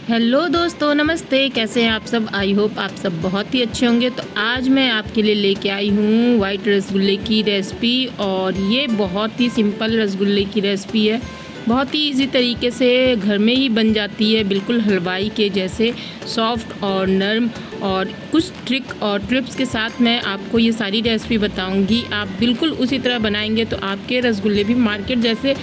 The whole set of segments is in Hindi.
हेलो दोस्तों, नमस्ते। कैसे हैं आप सब? आई होप आप सब बहुत ही अच्छे होंगे। तो आज मैं आपके लिए लेके आई हूँ वाइट रसगुल्ले की रेसिपी। और ये बहुत ही सिंपल रसगुल्ले की रेसिपी है। बहुत ही इजी तरीके से घर में ही बन जाती है, बिल्कुल हलवाई के जैसे सॉफ्ट और नरम। और कुछ ट्रिक और टिप्स के साथ मैं आपको ये सारी रेसिपी बताऊंगी। आप बिल्कुल उसी तरह बनाएंगे तो आपके रसगुल्ले भी मार्केट जैसे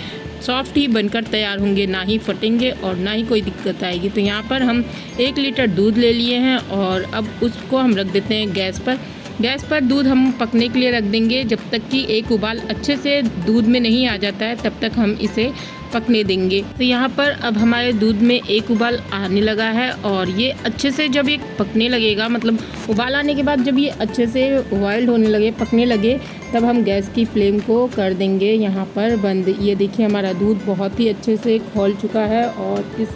सॉफ्ट ही बनकर तैयार होंगे, ना ही फटेंगे और ना ही कोई दिक्कत आएगी। तो यहाँ पर हम 1 लीटर दूध ले लिए हैं और अब उसको हम रख देते हैं गैस पर। गैस पर दूध हम पकने के लिए रख देंगे। जब तक कि एक उबाल अच्छे से दूध में नहीं आ जाता है तब तक हम इसे पकने देंगे। तो यहाँ पर अब हमारे दूध में एक उबाल आने लगा है और ये अच्छे से जब ये पकने लगेगा, मतलब उबाल आने के बाद जब ये अच्छे से बॉइल्ड होने लगे, पकने लगे, तब हम गैस की फ्लेम को कर देंगे यहाँ पर बंद। ये देखिए हमारा दूध बहुत ही अच्छे से खौल चुका है और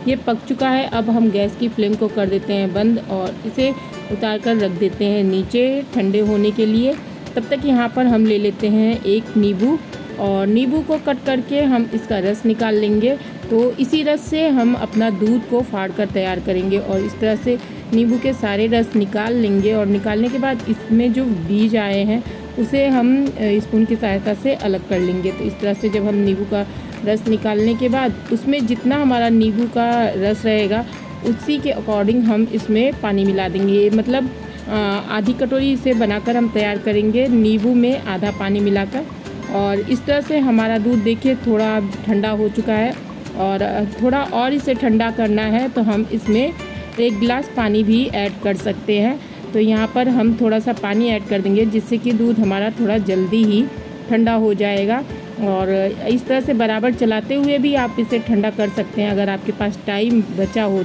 ये पक चुका है। अब हम गैस की फ्लेम को कर देते हैं बंद और इसे उतार कर रख देते हैं नीचे ठंडे होने के लिए। तब तक यहाँ पर हम ले लेते हैं एक नींबू और नींबू को कट करके हम इसका रस निकाल लेंगे। तो इसी रस से हम अपना दूध को फाड़ कर तैयार करेंगे और इस तरह से नींबू के सारे रस निकाल लेंगे। और निकालने के बाद इसमें जो बीज आए हैं उसे हम स्पून की सहायता से अलग कर लेंगे। तो इस तरह से जब हम नींबू का रस निकालने के बाद उसमें जितना हमारा नींबू का रस रहेगा उसी के अकॉर्डिंग हम इसमें पानी मिला देंगे। मतलब आधी कटोरी इसे बनाकर हम तैयार करेंगे, नींबू में आधा पानी मिलाकर। और इस तरह से हमारा दूध देखिए थोड़ा ठंडा हो चुका है और थोड़ा और इसे ठंडा करना है तो हम इसमें 1 गिलास पानी भी ऐड कर सकते हैं। तो यहाँ पर हम थोड़ा सा पानी ऐड कर देंगे जिससे कि दूध हमारा थोड़ा जल्दी ही ठंडा हो जाएगा। और इस तरह से बराबर चलाते हुए भी आप इसे ठंडा कर सकते हैं अगर आपके पास टाइम बचा हो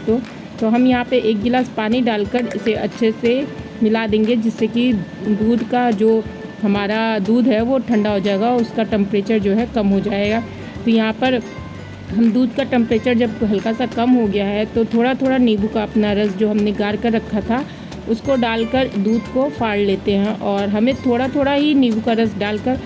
तो हम यहाँ पे 1 गिलास पानी डालकर इसे अच्छे से मिला देंगे जिससे कि दूध का जो हमारा दूध है वो ठंडा हो जाएगा, उसका टेम्परेचर जो है कम हो जाएगा। तो यहाँ पर हम दूध का टेम्परेचर जब हल्का सा कम हो गया है तो थोड़ा थोड़ा नींबू का अपना रस जो हमने गार कर रखा था उसको डालकर दूध को फाड़ लेते हैं। और हमें थोड़ा थोड़ा ही नींबू का रस डालकर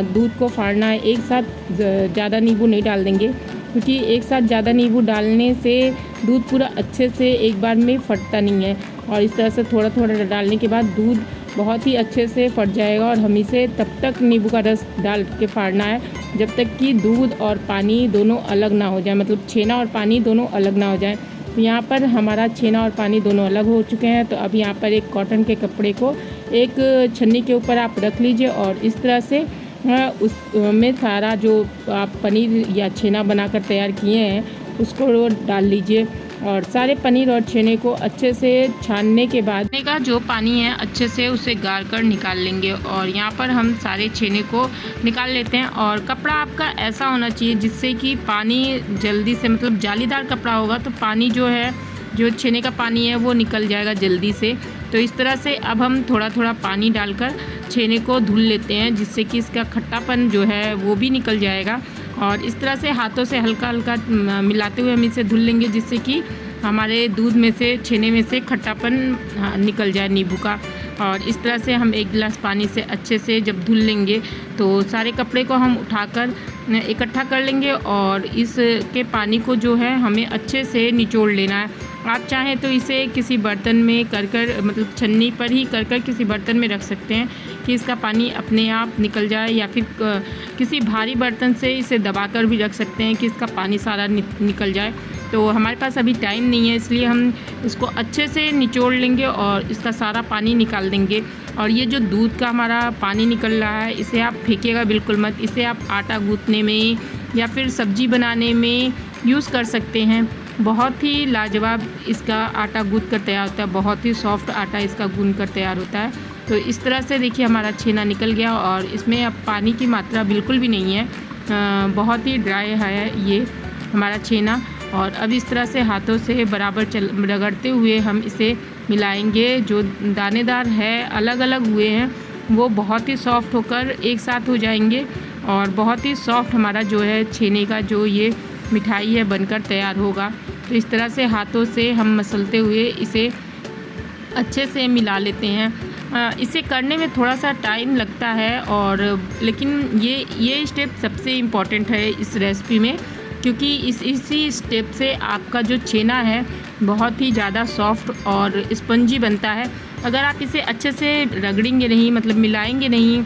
दूध को फाड़ना है, एक साथ ज़्यादा नींबू नहीं डाल देंगे क्योंकि एक साथ ज़्यादा नींबू डालने से दूध पूरा अच्छे से एक बार में फटता नहीं है। और इस तरह से थोड़ा थोड़ा डालने के बाद दूध बहुत ही अच्छे से फट जाएगा। और हम इसे तब तक नींबू का रस डाल के फाड़ना है जब तक कि दूध और पानी दोनों अलग ना हो जाए, मतलब छेना और पानी दोनों अलग ना हो जाए। तो यहाँ पर हमारा छेना और पानी दोनों अलग हो चुके हैं। तो अब यहाँ पर एक कॉटन के कपड़े को एक छन्नी के ऊपर आप रख लीजिए और इस तरह से उसमें सारा जो आप पनीर या छेना बनाकर तैयार किए हैं उसको डाल लीजिए। और सारे पनीर और छेने को अच्छे से छानने के बाद छेने का जो पानी है अच्छे से उसे गार कर निकाल लेंगे। और यहाँ पर हम सारे छेने को निकाल लेते हैं। और कपड़ा आपका ऐसा होना चाहिए जिससे कि पानी जल्दी से, मतलब जालीदार कपड़ा होगा तो पानी जो है, जो छेने का पानी है वो निकल जाएगा जल्दी से। तो इस तरह से अब हम थोड़ा थोड़ा पानी डालकर छेने को धुल लेते हैं जिससे कि इसका खट्टापन जो है वो भी निकल जाएगा। और इस तरह से हाथों से हल्का हल्का मिलाते हुए हम इसे धुल लेंगे जिससे कि हमारे दूध में से, छेने में से खट्टापन निकल जाए नींबू का। और इस तरह से हम 1 गिलास पानी से अच्छे से जब धुल लेंगे तो सारे कपड़े को हम उठाकर इकट्ठा कर लेंगे और इसके पानी को जो है हमें अच्छे से निचोड़ लेना है। आप चाहें तो इसे किसी बर्तन में कर मतलब छन्नी पर ही कर किसी बर्तन में रख सकते हैं कि इसका पानी अपने आप निकल जाए, या फिर किसी भारी बर्तन से इसे दबाकर भी रख सकते हैं कि इसका पानी सारा निकल जाए। तो हमारे पास अभी टाइम नहीं है इसलिए हम इसको अच्छे से निचोड़ लेंगे और इसका सारा पानी निकाल देंगे। और ये जो दूध का हमारा पानी निकल रहा है इसे आप फेंकिएगा बिल्कुल मत। इसे आप आटा गूँथने में या फिर सब्जी बनाने में यूज़ कर सकते हैं। बहुत ही लाजवाब इसका आटा गूँथ कर तैयार होता है, बहुत ही सॉफ्ट आटा इसका गूँथ कर तैयार होता है। तो इस तरह से देखिए हमारा छेना निकल गया और इसमें अब पानी की मात्रा बिल्कुल भी नहीं है, बहुत ही ड्राई है ये हमारा छेना। और अब इस तरह से हाथों से बराबर रगड़ते हुए हम इसे मिलाएंगे। जो दानेदार है अलग अलग हुए हैं वो बहुत ही सॉफ्ट होकर एक साथ हो जाएंगे और बहुत ही सॉफ्ट हमारा जो है छेने का जो ये मिठाई है बनकर तैयार होगा। तो इस तरह से हाथों से हम मसलते हुए इसे अच्छे से मिला लेते हैं। इसे करने में थोड़ा सा टाइम लगता है और लेकिन ये स्टेप सबसे इम्पॉर्टेंट है इस रेसिपी में क्योंकि इसी स्टेप से आपका जो छेना है बहुत ही ज़्यादा सॉफ्ट और स्पंजी बनता है। अगर आप इसे अच्छे से रगड़ेंगे नहीं, मतलब मिलाएंगे नहीं,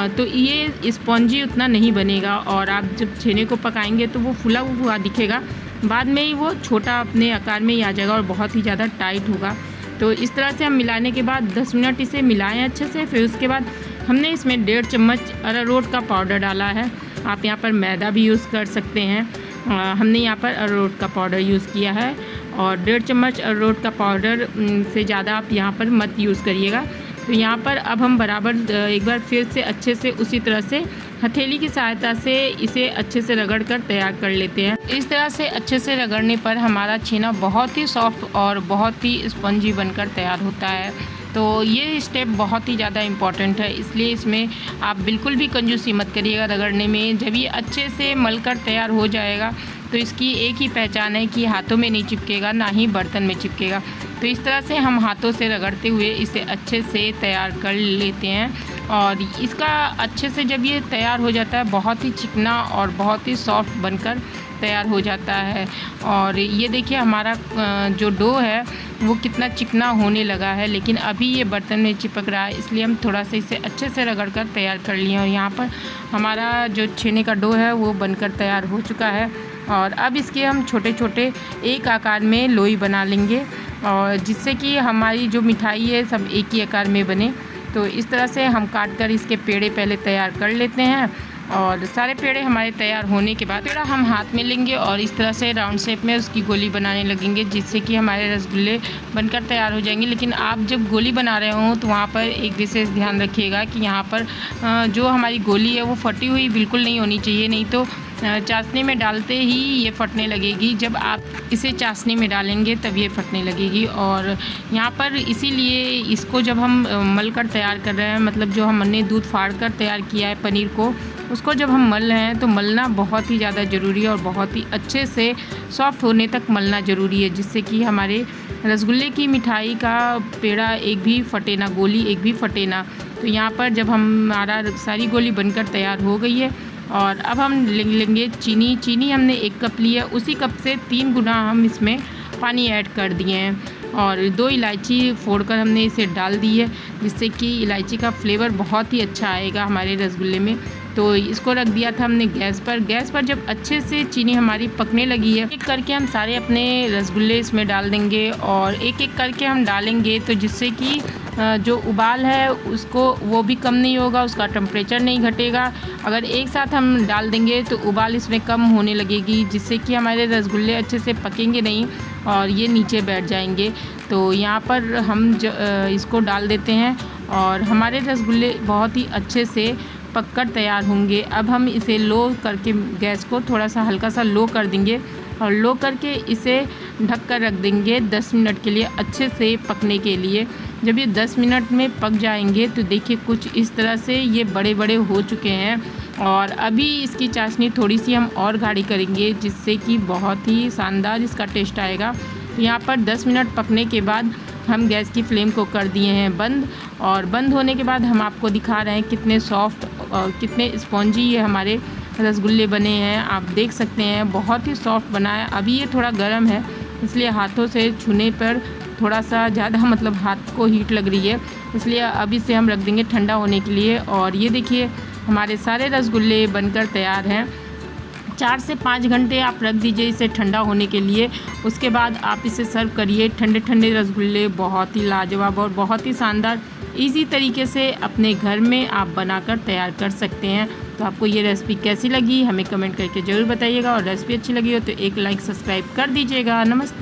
तो ये स्पंजी उतना नहीं बनेगा और आप जब छेने को पकाएंगे तो वो फूला हुआ दिखेगा, बाद में ही वो छोटा अपने आकार में ही आ जाएगा और बहुत ही ज़्यादा टाइट होगा। तो इस तरह से हम मिलाने के बाद 10 मिनट इसे मिलाएं अच्छे से। फिर उसके बाद हमने इसमें 1.5 चम्मच अरारोट का पाउडर डाला है। आप यहाँ पर मैदा भी यूज़ कर सकते हैं, हमने यहाँ पर अरारोट का पाउडर यूज़ किया है और 1.5 चम्मच अरारोट का पाउडर से ज़्यादा आप यहाँ पर मत यूज़ करिएगा। तो यहाँ पर अब हम बराबर एक बार फिर से अच्छे से उसी तरह से हथेली की सहायता से इसे अच्छे से रगड़ कर तैयार कर लेते हैं। इस तरह से अच्छे से रगड़ने पर हमारा छेना बहुत ही सॉफ्ट और बहुत ही स्पंजी बनकर तैयार होता है। तो ये स्टेप बहुत ही ज़्यादा इम्पॉर्टेंट है, इसलिए इसमें आप बिल्कुल भी कंजूसी मत करिएगा रगड़ने में। जब ये अच्छे से मलकर तैयार हो जाएगा तो इसकी एक ही पहचान है कि हाथों में नहीं चिपकेगा, ना ही बर्तन में चिपकेगा। तो इस तरह से हम हाथों से रगड़ते हुए इसे अच्छे से तैयार कर लेते हैं और इसका अच्छे से जब ये तैयार हो जाता है बहुत ही चिकना और बहुत ही सॉफ्ट बनकर तैयार हो जाता है। और ये देखिए हमारा जो डो है वो कितना चिकना होने लगा है, लेकिन अभी ये बर्तन में चिपक रहा है, इसलिए हम थोड़ा सा इसे अच्छे से रगड़ कर तैयार कर लिए। और यहाँ पर हमारा जो छेने का डो है वो बनकर तैयार हो चुका है और अब इसके हम छोटे छोटे एक आकार में लोई बना लेंगे और जिससे कि हमारी जो मिठाई है सब एक ही आकार में बने। तो इस तरह से हम काट कर इसके पेड़े पहले तैयार कर लेते हैं और सारे पेड़े हमारे तैयार होने के बाद पेड़ा हम हाथ में लेंगे और इस तरह से राउंड शेप में उसकी गोली बनाने लगेंगे, जिससे कि हमारे रसगुल्ले बनकर तैयार हो जाएंगे। लेकिन आप जब गोली बना रहे हों तो वहाँ पर एक विशेष ध्यान रखिएगा कि यहाँ पर जो हमारी गोली है वो फटी हुई बिल्कुल नहीं होनी चाहिए, नहीं तो चाशनी में डालते ही ये फटने लगेगी। जब आप इसे चाशनी में डालेंगे तब ये फटने लगेगी। और यहाँ पर इसीलिए इसको जब हम मल कर तैयार कर रहे हैं, मतलब जो हमने दूध फाड़ कर तैयार किया है पनीर को, उसको जब हम मल रहे हैं तो मलना बहुत ही ज़्यादा ज़रूरी है और बहुत ही अच्छे से सॉफ्ट होने तक मलना ज़रूरी है, जिससे कि हमारे रसगुल्ले की मिठाई का पेड़ा एक भी फटे ना, गोली एक भी फटे ना। तो यहाँ पर जब हमारा सारी गोली बनकर तैयार हो गई है और अब हम लेंगे चीनी हमने 1 कप ली है, उसी कप से 3 गुना हम इसमें पानी ऐड कर दिए हैं और 2 इलायची फोड़कर हमने इसे डाल दी है, जिससे कि इलायची का फ्लेवर बहुत ही अच्छा आएगा हमारे रसगुल्ले में। तो इसको रख दिया था हमने गैस पर जब अच्छे से चीनी हमारी पकने लगी है, एक करके हम सारे अपने रसगुल्ले इसमें डाल देंगे और एक एक करके हम डालेंगे, तो जिससे कि जो उबाल है उसको वो भी कम नहीं होगा, उसका टेम्परेचर नहीं घटेगा। अगर एक साथ हम डाल देंगे तो उबाल इसमें कम होने लगेगी, जिससे कि हमारे रसगुल्ले अच्छे से पकेंगे नहीं और ये नीचे बैठ जाएंगे। तो यहाँ पर हम इसको डाल देते हैं और हमारे रसगुल्ले बहुत ही अच्छे से पककर तैयार होंगे। अब हम इसे लो करके गैस को थोड़ा सा हल्का सा लो कर देंगे और लो करके इसे ढक कर रख देंगे 10 मिनट के लिए अच्छे से पकने के लिए। जब ये 10 मिनट में पक जाएंगे तो देखिए कुछ इस तरह से ये बड़े बड़े हो चुके हैं और अभी इसकी चाशनी थोड़ी सी हम और गाढ़ी करेंगे, जिससे कि बहुत ही शानदार इसका टेस्ट आएगा। तो यहाँ पर 10 मिनट पकने के बाद हम गैस की फ्लेम को कर दिए हैं बंद और बंद होने के बाद हम आपको दिखा रहे हैं कितने सॉफ्ट और कितने स्पॉन्जी ये हमारे रसगुल्ले बने हैं। आप देख सकते हैं बहुत ही सॉफ्ट बना है। अभी ये थोड़ा गर्म है, इसलिए हाथों से छूने पर थोड़ा सा ज़्यादा मतलब हाथ को हीट लग रही है, इसलिए अब इसे हम रख देंगे ठंडा होने के लिए। और ये देखिए हमारे सारे रसगुल्ले बनकर तैयार हैं। 4 से 5 घंटे आप रख दीजिए इसे ठंडा होने के लिए, उसके बाद आप इसे सर्व करिए। ठंडे ठंडे रसगुल्ले बहुत ही लाजवाब और बहुत ही शानदार इजी तरीके से अपने घर में आप बनाकर तैयार कर सकते हैं। तो आपको ये रेसिपी कैसी लगी हमें कमेंट करके ज़रूर बताइएगा और रेसिपी अच्छी लगी हो तो एक लाइक सब्सक्राइब कर दीजिएगा। नमस्ते।